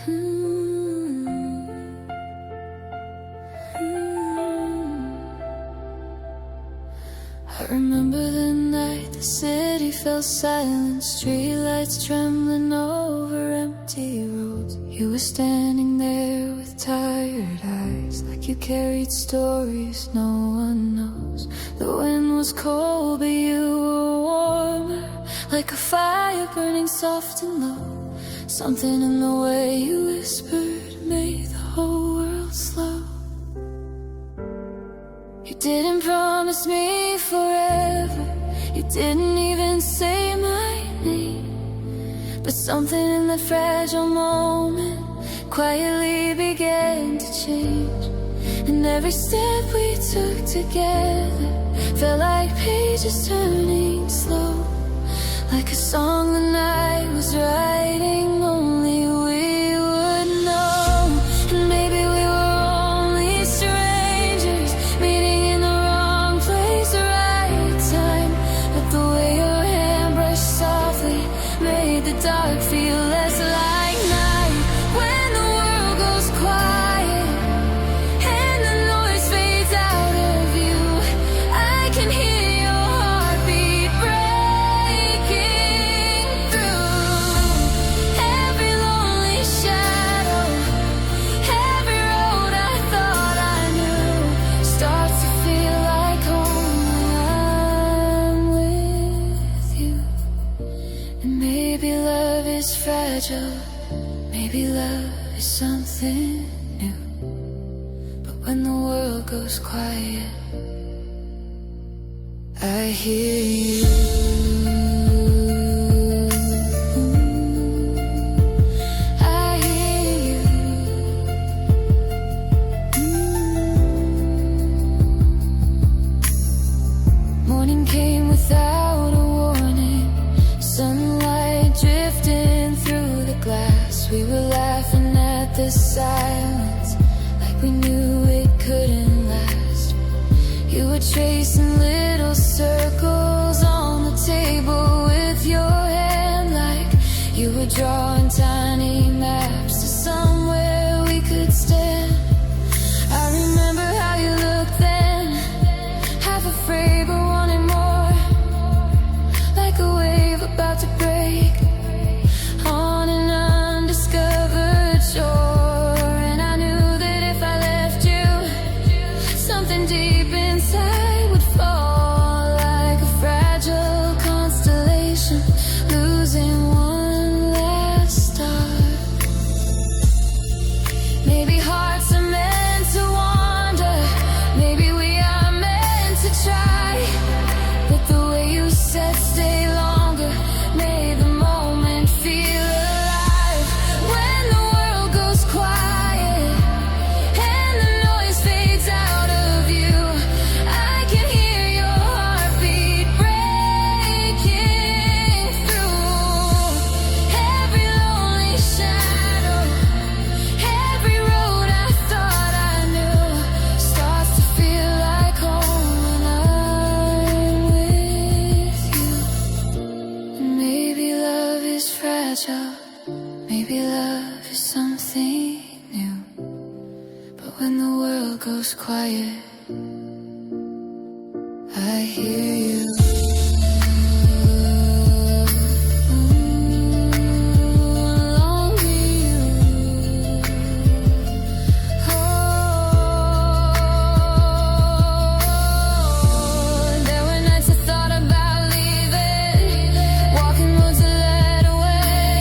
I remember the night the city fell silent, streetlights trembling over empty roads. You were standing there with tired eyes, like you carried stories no one knows. The wind was cold but you were warmer, like a fire burning soft and low. Something in the way you whispered made the whole world slow. You didn't promise me forever, you didn't even say my name, but something in that fragile moment quietly began to change. And every step we took together felt like pages turning slow, like a song the night was writing, only we would know. And maybe we were only strangers, meeting in the wrong place, the right time. But the way your hand brushed softly made the dark feel less like night. When the world goes quiet and the noise fades out of you, I can hear your heartbeat breaking through. Every lonely shadow, every road I thought I knew, starts to feel like home when I'm with you. And maybe love is fragile, maybe love is something new, but when the world goes quiet, I hear you. I hear you. Morning came without a warning, sunlight drifting through the glass. We were laughing at the silence, like we knew it couldn't last. You were tracing little circles on the table with your hand, like you were drawing tiny maps to somewhere we could stand. I remember how you looked then, half afraid but wanting more, like a wave about to break on an undiscovered shore. And I knew that if I left you, something deep inside would fall, like a fragile constellation losing one last star. Maybe hearts are meant to wander, maybe we are meant to try, but the way you said stay longer made the moment feel alive. When the world goes quiet and the noise fades out of you, I can hear your heartbeat breaking through. Every lonely shadow, every road I thought I knew, starts to feel like home when I'm with you. And maybe love is fragile, maybe love is something new, but when the world goes quiet, I hear you. Long you. There were nights I thought about leaving, walking roads that led away,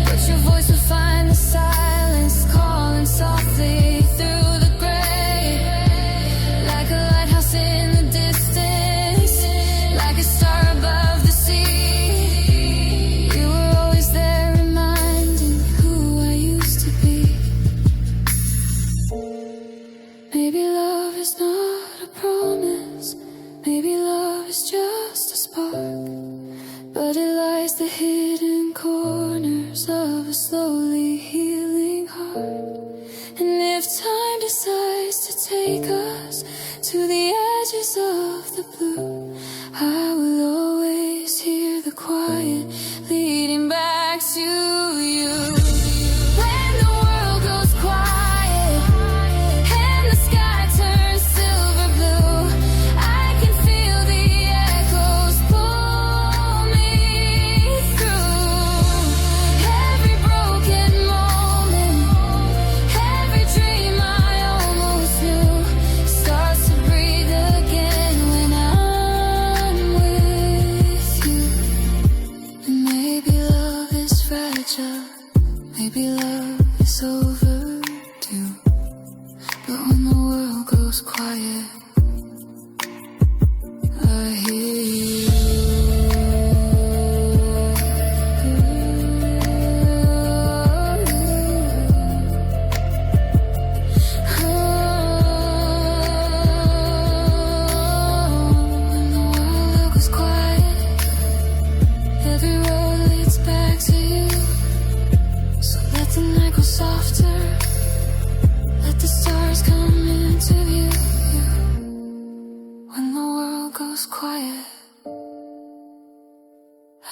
but your voice would find the silence, calling softly through the gray.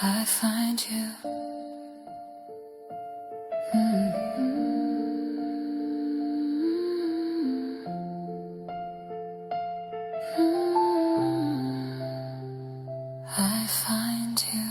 I find you. I find you.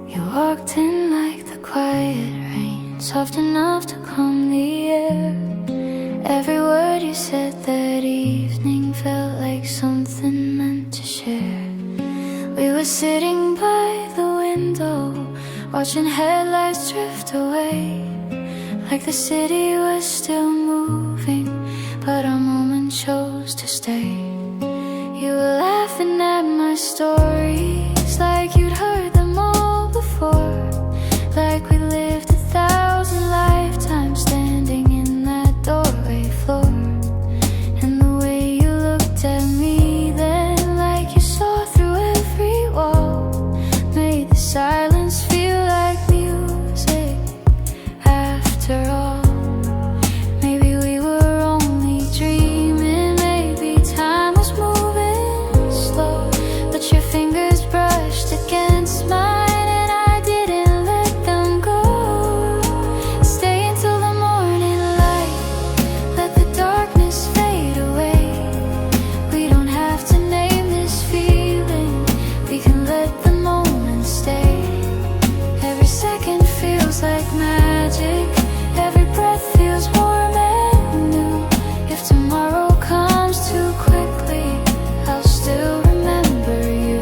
You walked in like the quiet rain, soft enough to calm the air. Every word you said that evening felt like something meant to share. We were sitting by the window, watching headlights drift away, like the city was still moving, but our moment chose to stay. You were laughing at my stories like you'd heard them all before, like we lived 1,000 lifetimes standing in that doorway floor. And the way you looked at me then, like you saw through every wall, made the silence feel like music. After all, maybe we were only dreaming, maybe time was moving slow, but your fingers brushed against mine and I didn't let them go. Stay until the morning light, let the darkness fade away. We don't have to name this feeling, we can let the moment stay. Every second feels like magic, every breath feels warm and new. If tomorrow comes too quickly, I'll still remember you.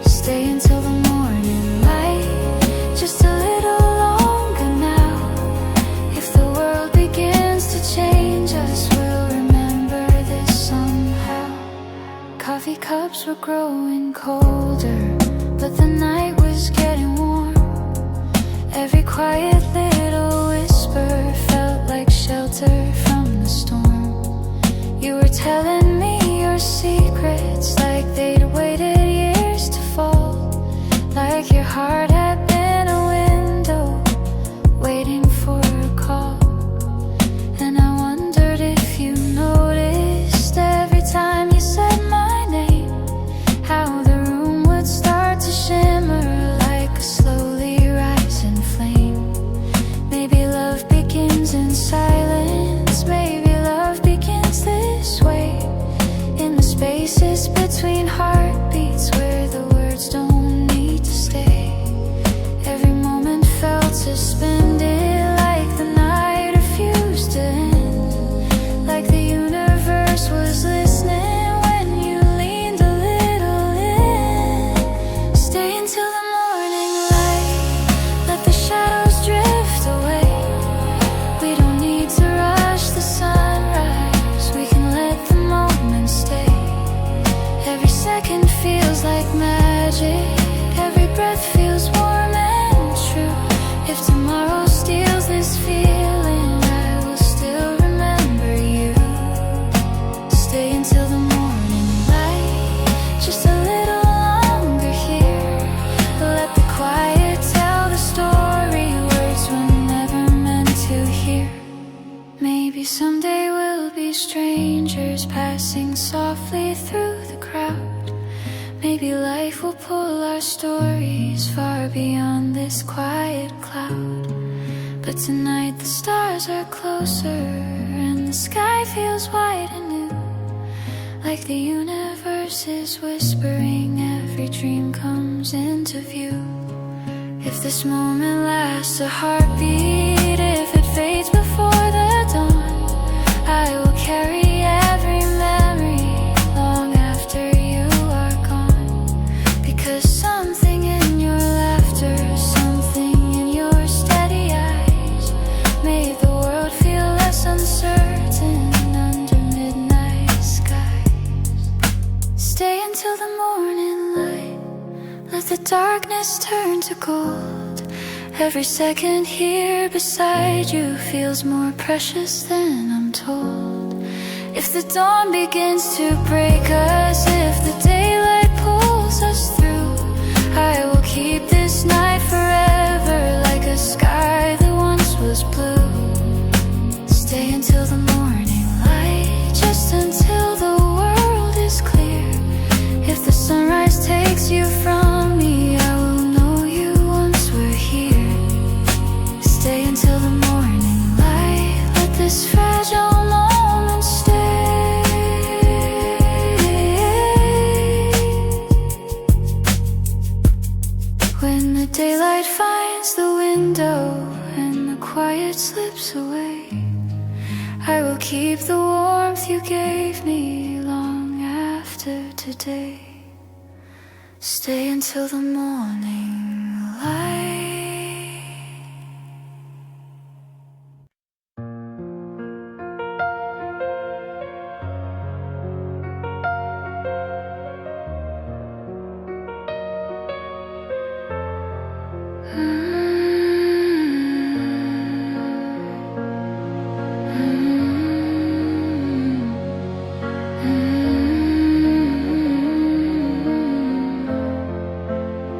Stay until the morning light, just a little longer now. If the world begins to change us, we'll remember this somehow. Coffee cups were growing colder, but the night was getting warm. Every quiet little whisper felt like shelter from the storm. You were telling me your secrets like they'd waited years to fall, like your heart had been a window waiting for a call. And I wondered if you noticed every time you said my name, how the room would start to shimmer like a slowly rising flame. Maybe love begins in silence, maybe love begins this way, in the spaces between heartbeats where the words don't need to stay. Every moment felt suspended, like the night refused to end, like the universe was listening when you leaned a little in. Stay until the morning light, let the shadows drift away. We don't need to rush the sunrise, we can let the moment stay. Every second feels like magic, every breath feels warm and true. If tomorrow steals this feeling, I will still remember you. Stay until the morning light, just a little longer here. Let the quiet tell the story words were never meant to hear. Maybe someday we'll be strangers passing softly through the crowd. Maybe life will pull our stories far beyond this quiet cloud. But tonight the stars are closer and the sky feels wide and new, like the universe is whispering, every dream comes into view. If this moment lasts a heartbeat, if it fades before the dawn, I will carry every memory long after you are gone. Because something in your laughter, something in your steady eyes, made the world feel less uncertain under midnight skies. Stay until the morning light, let the darkness turn to gold. Every second here beside you feels more precious than I'm told. If the dawn begins to break us, if the daylight pulls light finds the window and the quiet slips away, I will keep the warmth you gave me long after today. Stay until the morning light.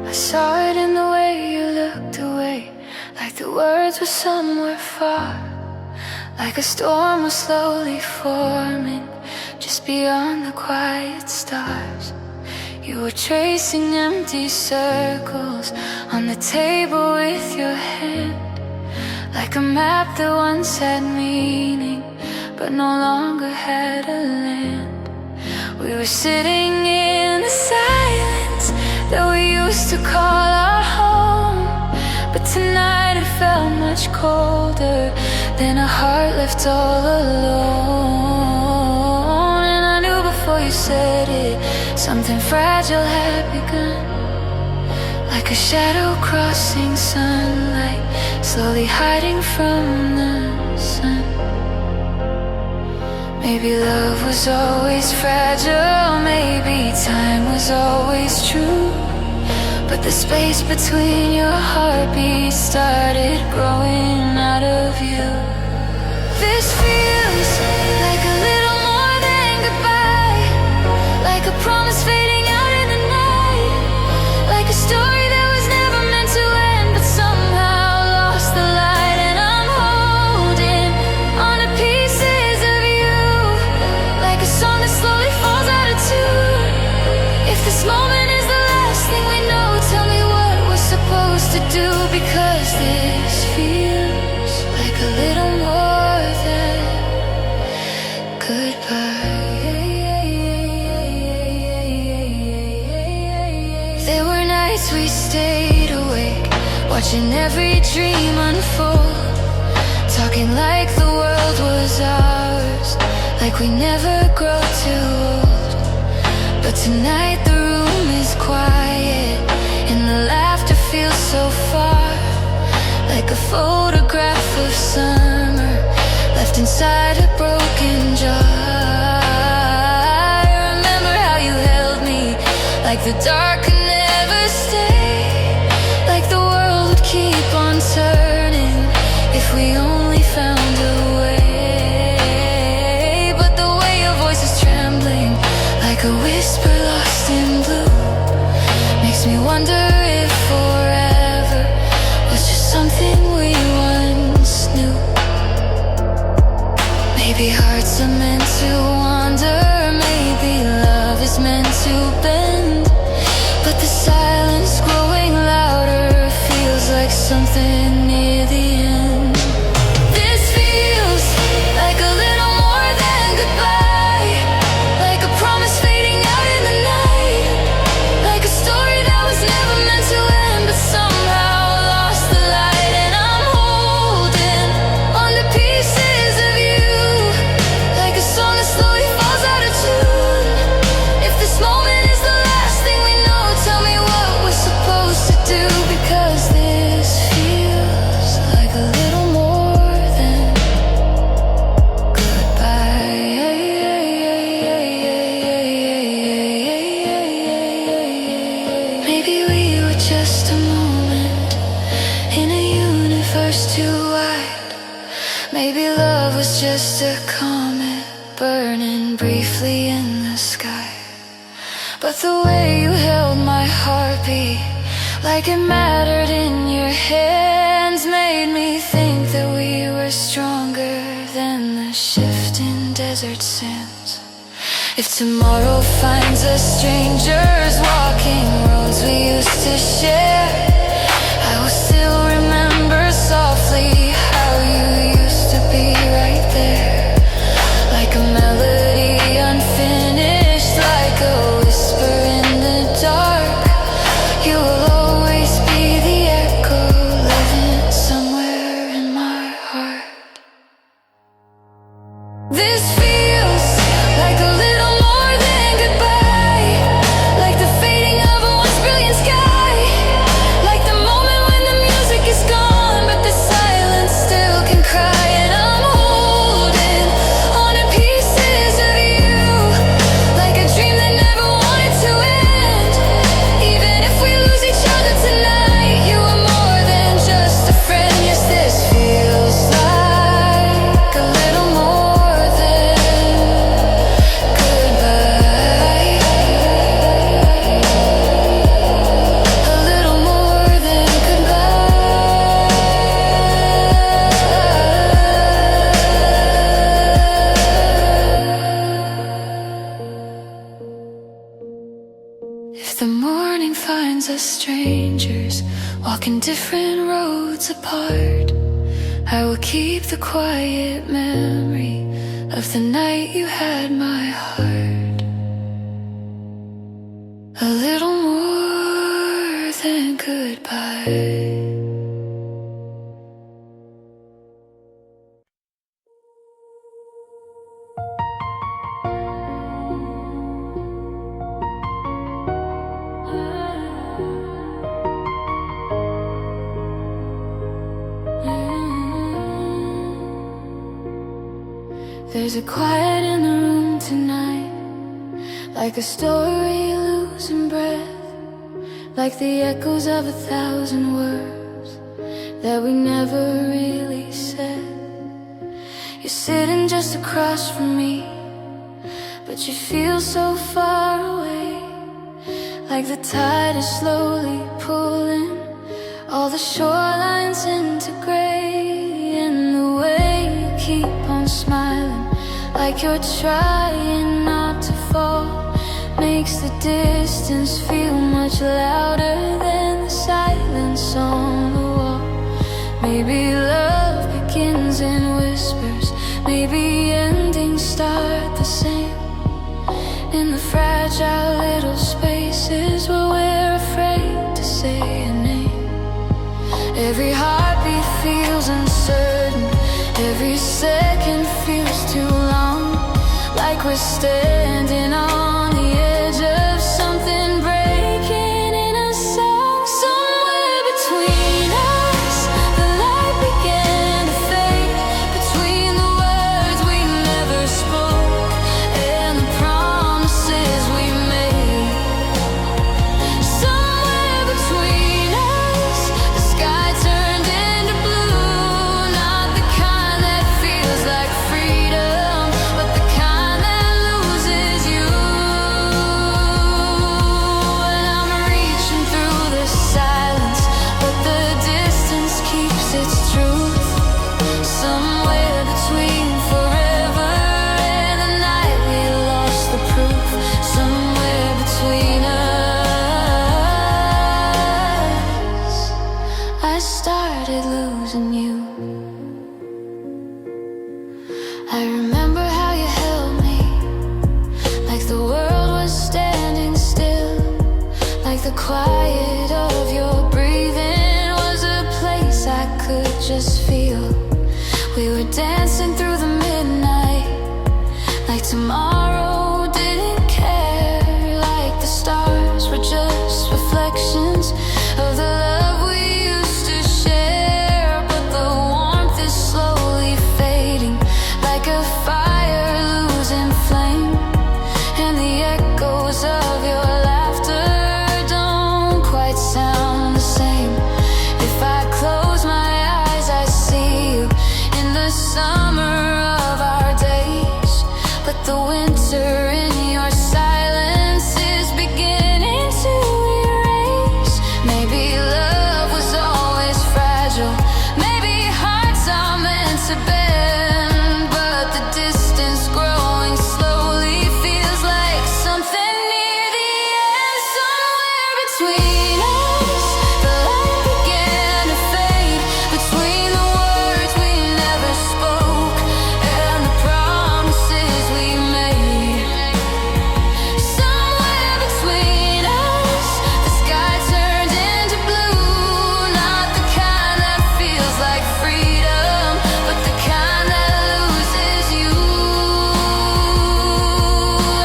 I saw it in the way you looked away, like the words were somewhere far, like a storm was slowly forming just beyond the quiet stars. You were tracing empty circles on the table with your hand, like a map that once had meaning but no longer had a land. We were sitting in the silence that we used to call our home, but tonight it felt much colder than a heart left all alone. And I knew before you said it, something fragile had begun, like a shadow crossing sunlight, slowly hiding from the sun. Maybe love was always fragile, maybe time was always true, but the space between your heartbeats started growing out of you. This feels like a little more than goodbye, like a promise fading out in the night, like a story that was never meant to end but somehow lost the light. And I'm holding on to pieces of you, like a song that slowly falls out of tune. If this moment is the last thing we know, tell me what we're supposed to do, because this feels like a little more than goodbye. There were nights we stayed awake, watching every dream unfold, talking like the world was ours, like we never grow too old. But tonight the room is quiet and the laughter feels so far, like a photograph of summer left inside a broken jar. I remember how you held me, like the dark could never stay, like the world would keep on turning if we only found a way. But the way your voice is trembling, like a whisper lost in blue, makes me wonder if forever was just something we once knew. Maybe hearts are meant to wander, maybe love is meant to bend, but the silence growing louder feels like something near the end. This feels like a little more than goodbye, like a promise fading out in the night, like a story that was never meant to end but somehow lost the light. And I'm holding on to pieces of you, like a song that slowly falls out of tune. If this moment is the last thing we know, tell me what we're supposed to do, because this feels like a little more than goodbye. Maybe we were just a moment in a universe too wide. Maybe love was just a comet burning briefly in the sky. But the way you held my heartbeat, like it mattered in your hands, made me think that we were stronger than the shifting desert sands. If tomorrow finds us strangers walking roads we used to share, I will still remember softly how you used to be right there, like a melody unfinished, like a whisper in the dark. You will always be the echo If the morning finds us strangers, walking different roads apart, I will keep the quiet memory of the night you had my heart. A little more than goodbye. There's a quiet in the room tonight, like a story losing breath, like the echoes of 1,000 words that we never really said. You're sitting just across from me, but you feel so far away, like the tide is slowly pulling all the shorelines into gray. And the way you keep on smiling, like you're trying not to fall, makes the distance feel much louder than the silence on the wall. Maybe love begins in whispers, maybe endings start the same, in the fragile little spaces where we're afraid to say a name. Every heartbeat feels uncertain, every second feels too long, like we're standing on the edge of something breaking in a song. Somewhere between us, the light began to fade, between the words we never spoke and the promises we made. Somewhere between us, the sky turned into blue, not the kind that feels like freedom, but the kind that loses you. And I'm reaching through the silence, but the distance keeps its truth. Somewhere between forever and the night we lost the proof. Somewhere between us, I started losing you. I remember how you held me, like the world was standing still, like the quiet of your breathing was a place I could just feel. We were dancing through the midnight, like tomorrow didn't care, like the stars were just reflections of the love we used to share. But the warmth is slowly fading, like a fire losing flame, and the echoes of your laughter don't quite sound the same. If I close my eyes, I see you in the summer of our days, but the winter in your silence is beginning to erase. Maybe love was always fragile, maybe hearts are meant to bend, but the distance growing slowly feels like something near the end. Somewhere between us, the light began to fade, between the words we never spoke and the promises we made. Somewhere between us, the sky turned into blue, not the kind that feels like freedom, but the kind that loses you.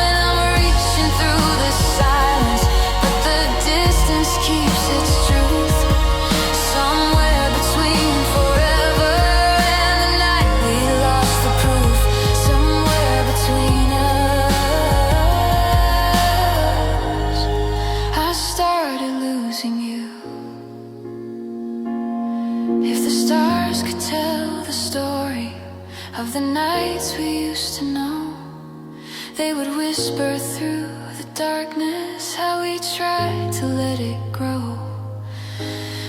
And I'm reaching through the silence, but the distance keeps its truth. Somewhere between forever and the night we lost the proof. Somewhere between us, I started losing you. If the stars could tell the story of the nights we used to know, they would whisper through the darkness how we tried to let it grow.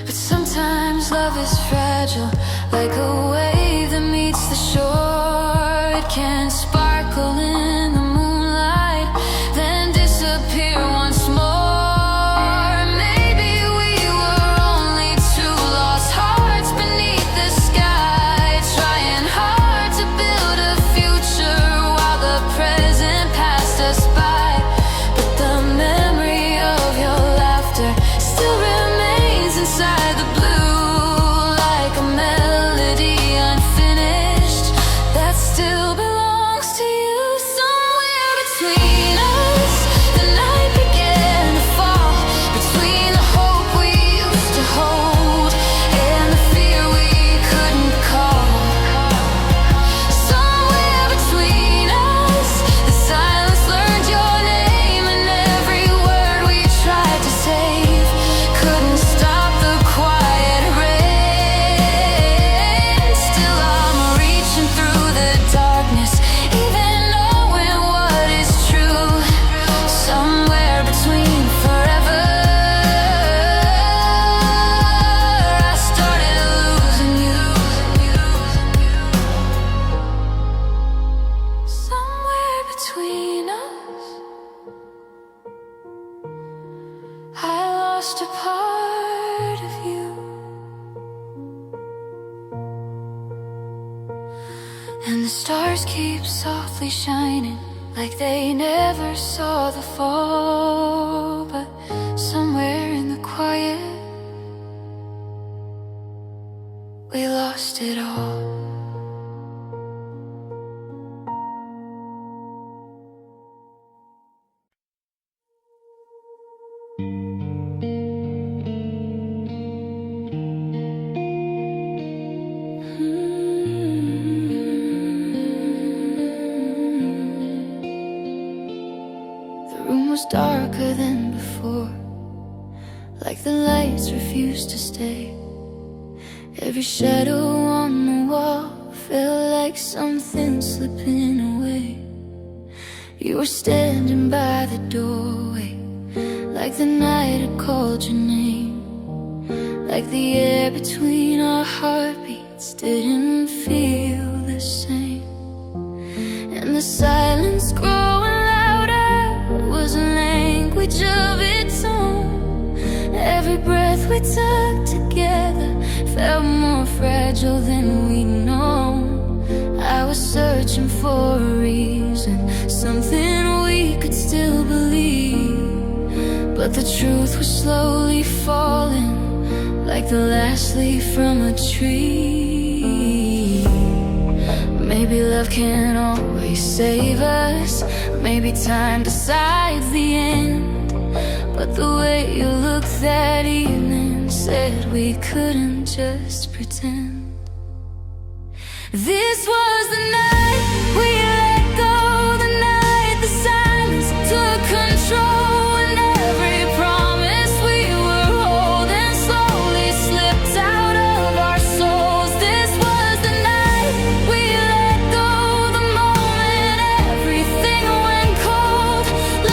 But sometimes love is fragile, like a wave that meets the shore. It can sparkle in the moonlight, then disappear once more. lost a part of you, and the stars keep softly shining like they never saw the fall. But somewhere in the quiet, we lost it all. The room was darker than before, like the lights refused to stay. Every shadow on the wall felt like something slipping away. You were standing by the doorway, like the night I called your name, like the air between our heartbeats didn't feel the same. And the silence growing louder was a language of its own. Every breath we took together felt more fragile than we'd known. I was searching for a reason, something we could still believe, but the truth was slowly falling like the last leaf from a tree. Maybe love can't always save us, maybe time decides the end, but the way you looked that evening said we couldn't just pretend. This was the night we let go, the night the silence took control, and every promise we were holding slowly slipped out of our souls. This was the night we let go, the moment everything went cold,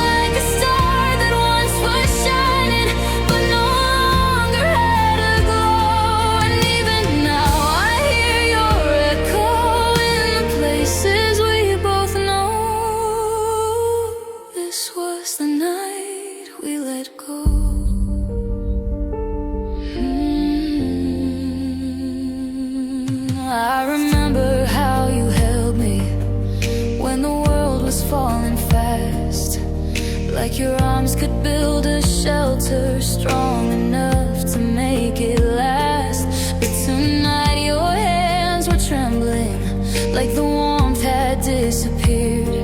like a star that once was shining but no longer had a glow. And even now I hear your echo in the places we both know. This was the night we let go. I remember how you held me when the world was falling fast, like your arms could build a shelter strong enough to make it last. But tonight your hands were trembling, like the warmth had disappeared,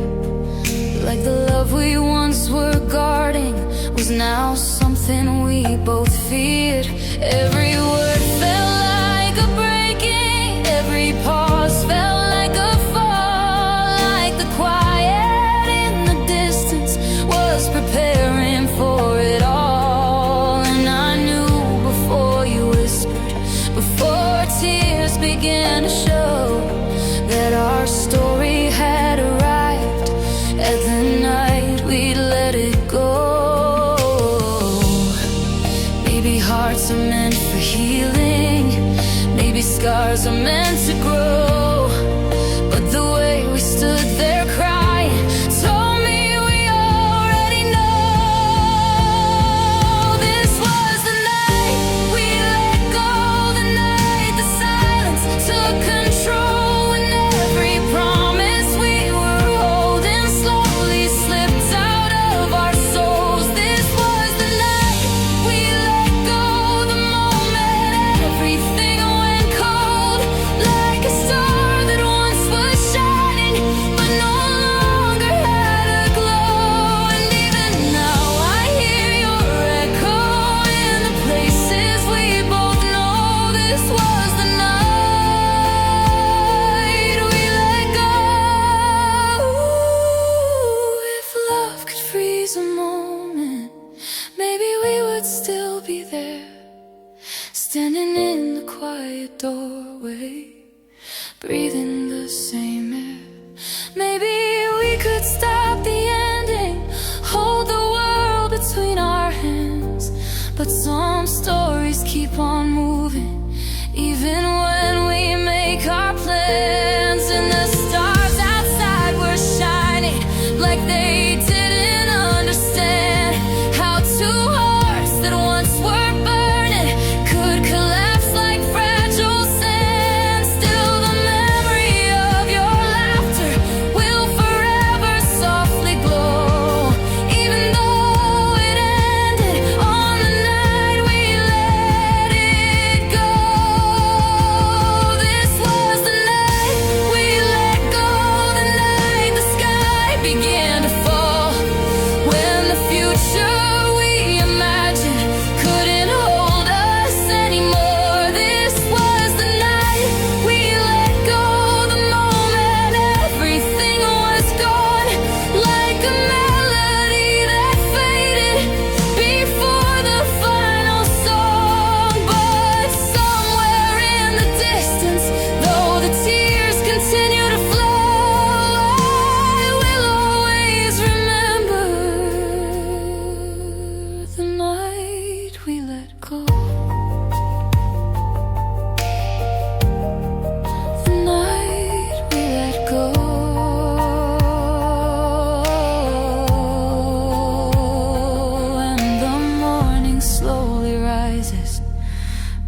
like the love we once were guarding was now something we both feared. Every word felt like a breaking, every pause felt like a fall, like the quiet in the distance was preparing for it all. And I knew before you whispered, before tears began to show, that our story had arrived at the night we'd let it go. Maybe hearts are meant for healing, maybe scars are meant to grow, but the way we stood there crying told me we already know. This was the night we let go, the night the silence took control, and every promise we were holding slowly slipped out of our souls. This was the night we let go, the moment everything went cold, like a star that once was shining but no longer had a glow. And even now I hear your echo in the places we both know. This was the night we let go. If love could freeze a moment, maybe we would still be there, standing in the quiet doorway, breathing the same air. Maybe we could stop the ending, hold the world between our hands. But some stories keep on moving, even when we make our plans. And the stars outside were shining like they didn't understand how two hearts that once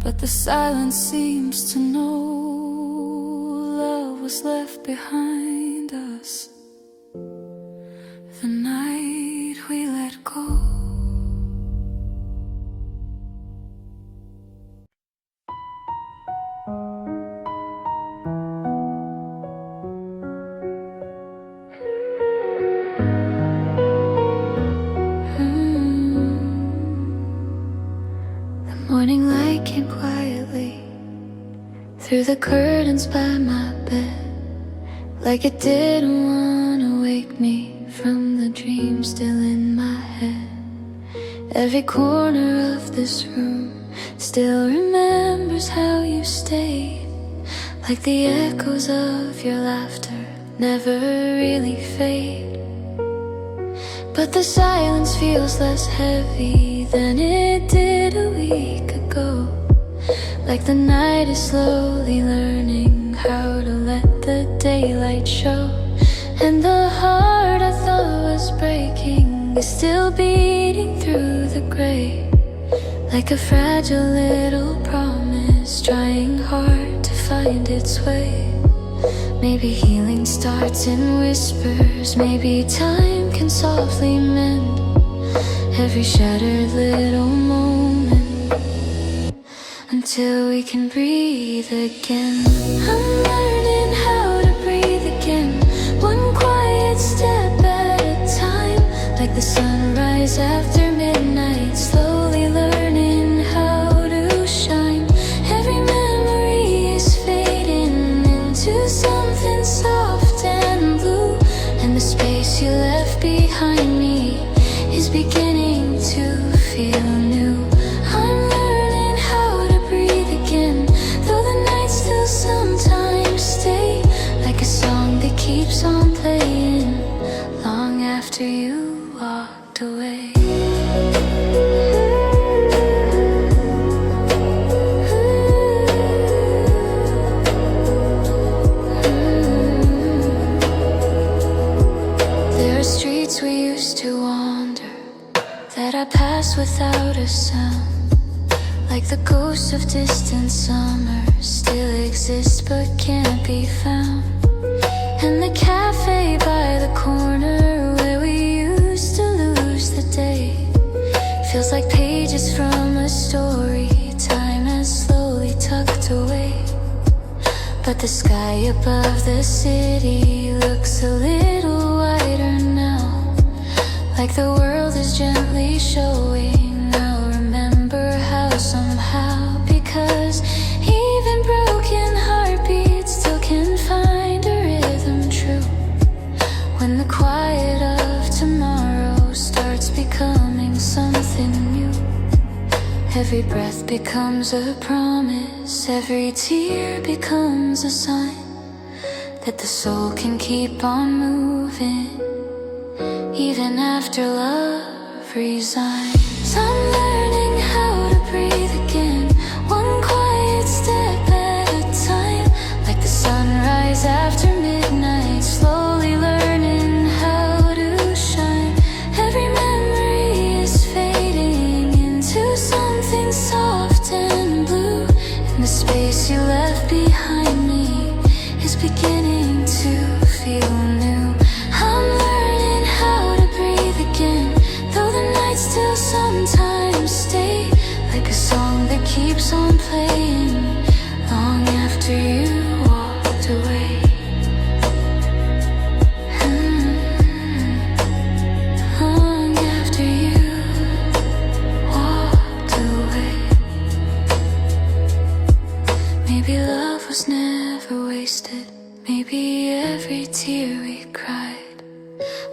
but the silence seems to know love was left behind us the night we let go. Morning light came quietly through the curtains by my bed, like it didn't want to wake me from the dream still in my head. Every corner of this room still remembers how you stayed, like the echoes of your laughter never really fade. But the silence feels less heavy than it did a week ago, like the night is slowly learning how to let the daylight show. And the heart I thought was breaking is still beating through the gray, like a fragile little promise trying hard to find its way. Maybe healing starts in whispers, maybe time can softly mend every shattered little moment until we can breathe again. I'm learning how to breathe again, one quiet step at a time, like the sunrise after midnight, slowly learning how to shine. Every memory is fading into something soft and blue, and the space you left behind me is beginning to feel new. I'm learning how to breathe again, though the nights still sometimes stay, like a song that keeps on playing long after you walked away. There are streets we used to wander that I pass without a sound, like the ghosts of distant summers still exist but can't be found. And the cafe by the corner where we used to lose the day feels like pages from a story time has slowly tucked away. But the sky above the city looks a little wider now, like the world is gently showing I'll remember how somehow, because even broken heartbeats still can find a rhythm true when the quiet of tomorrow starts becoming something new. Every breath becomes a promise, every tear becomes a sign that the soul can keep on moving even after love resigns. I'm learning how to breathe again, one quiet step at a time, like the sunrise after midnight, slowly learning how to shine. Every memory is fading into something soft and blue, and the space you left behind me is beginning to feel new. I'm learning how to breathe again, though the nights still sometimes stay, like a song that keeps on playing long after you walked away. Long after you walked away. Maybe love was never wasted, maybe every tear we cried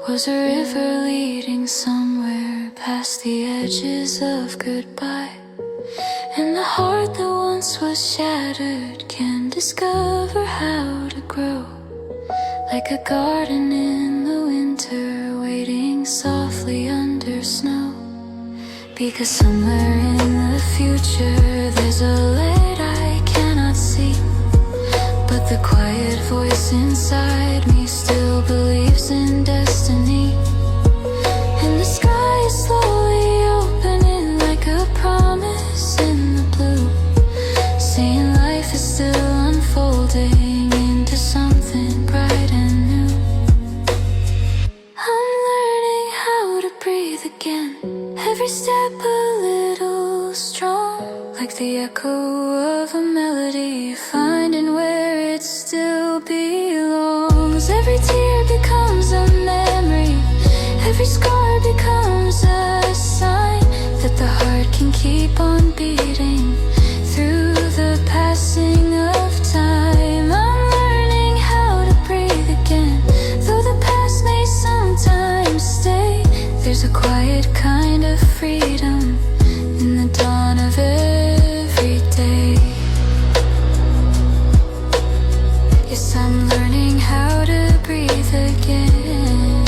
was a river leading somewhere past the edges of goodbye. And the heart that once was shattered can discover how to grow, like a garden in the winter waiting softly under snow. Because somewhere in the future there's a light I cannot see, but the quiet voice inside me still believes in destiny. And the sky is slowly opening like a promise in the blue, every step a little strong, like the echo of a melody, finding where it still belongs. Every tear becomes a memory, every scar becomes a sign that the heart can keep on beating through the passing of time. I'm learning how to breathe again, though the past may sometimes stay. There's a quiet kind of freedom in the dawn of every day. Yes, I'm learning how to breathe again.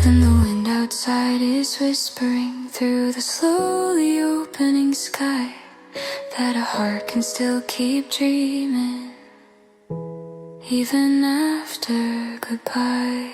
And the wind outside is whispering through the slowly opening sky that a heart can still keep dreaming even after goodbye.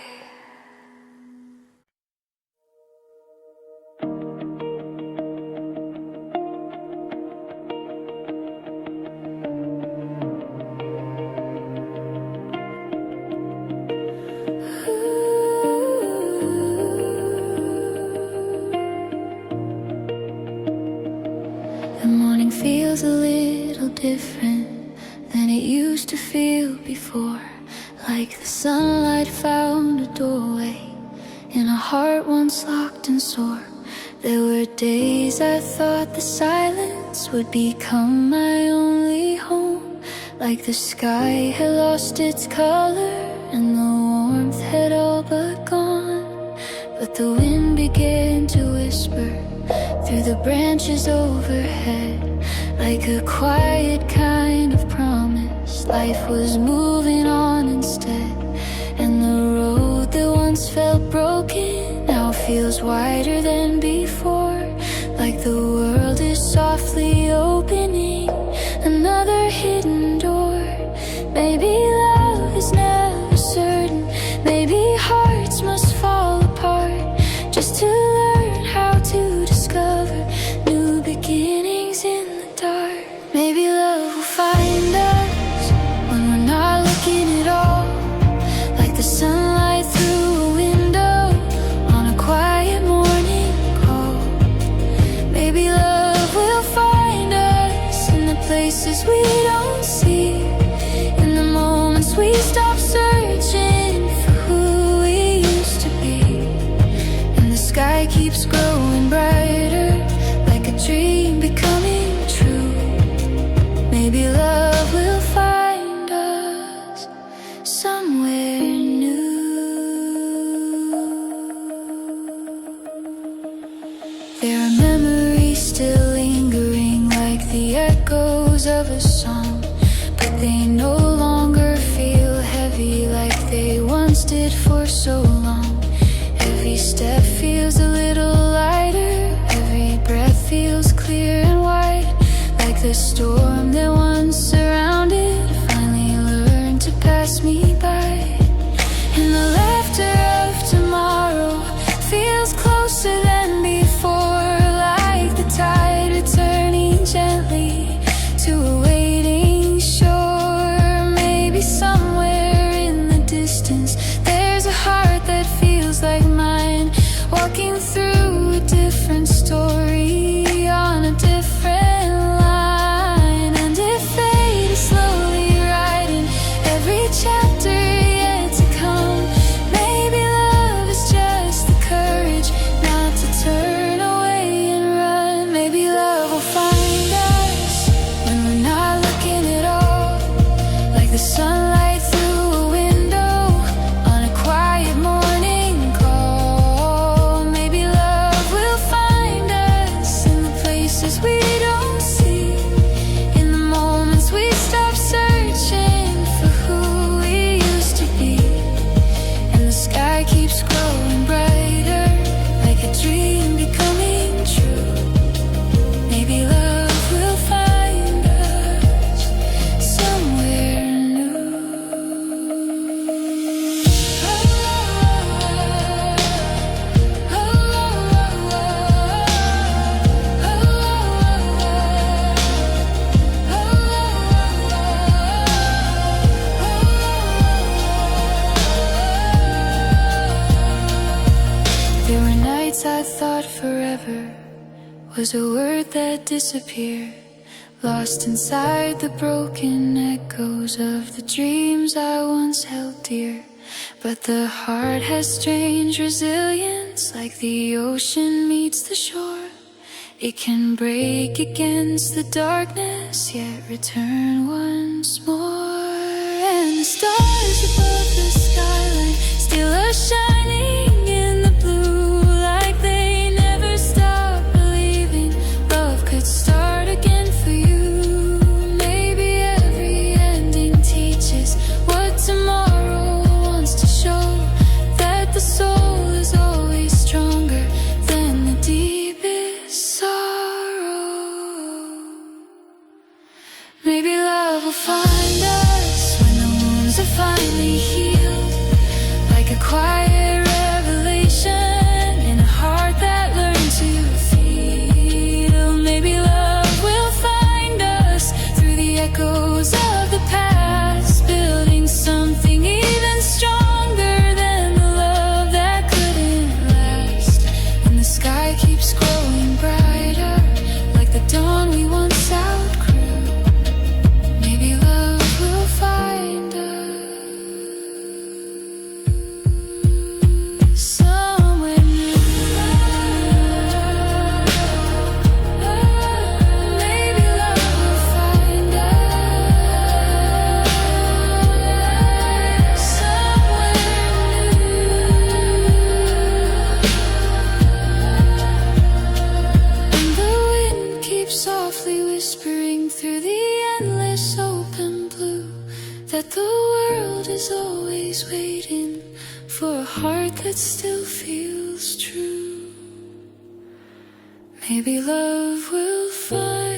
The morning feels a little different than it used to feel before, like the sunlight found a doorway in a heart once locked and sore. There were days I thought the silence would become my only home, like the sky had lost its color and the warmth had all but gone. But the wind began to whisper through the branches overhead, like a quiet kind of promise. Life was moving on instead, and the road that once felt broken now feels wider than before, like the world is softly opening another hidden door. Maybe love is never certain, maybe hearts must fall apart just to learn how to discover new beginnings in the dark. Maybe love will find us when we're not looking at all, like the sunlight through a window on a quiet morning call. Maybe love will find us in the places we don't see, in the moments we stop searching for who we used to be. And the sky keeps growing brighter, like a dream becoming true. Maybe love will find us somewhere new. There are memories still lingering, like the echoes of a song, but they no longer feel heavy like they once did for so long. Every step feels a little lighter, every breath feels clear and wide, like the storm that once surrounded finally learned to pass me by. And the laughter of tomorrow feels closer than before, like the tide returning gently to a waiting shore. Maybe somewhere in the distance there's a heart that feels like mine, walking through a different story on a different line. And if fate is slowly writing every chapter yet to come, maybe love is just the courage not to turn away and run. Maybe love will find us when we're not looking at all, like the sunlight through a window on a quiet morning call. Maybe love thought forever was a word that disappeared, lost inside the broken echoes of the dreams I once held dear. But the heart has strange resilience, like the ocean meets the shore. It can break against the darkness, yet return once more. And the stars above the skyline still are shining in the blue, like they never stop believing love could start again for you. Maybe every ending teaches what tomorrow wants to show, that the soul is always stronger than the deepest sorrow. Maybe love will find us when the wounds are finally healed, like a quiet revelation in a heart that learned to feel. Maybe love will find us through the echoes of the past, building something even stronger than the love that couldn't last. And the sky keeps growing brighter, like the dawn we once outgrew. Maybe love will find us somewhere new. Maybe love will find us somewhere new. And the wind keeps softly whispering through the endless open blue, that the world is always waiting for a heart that still feels true. Maybe love will find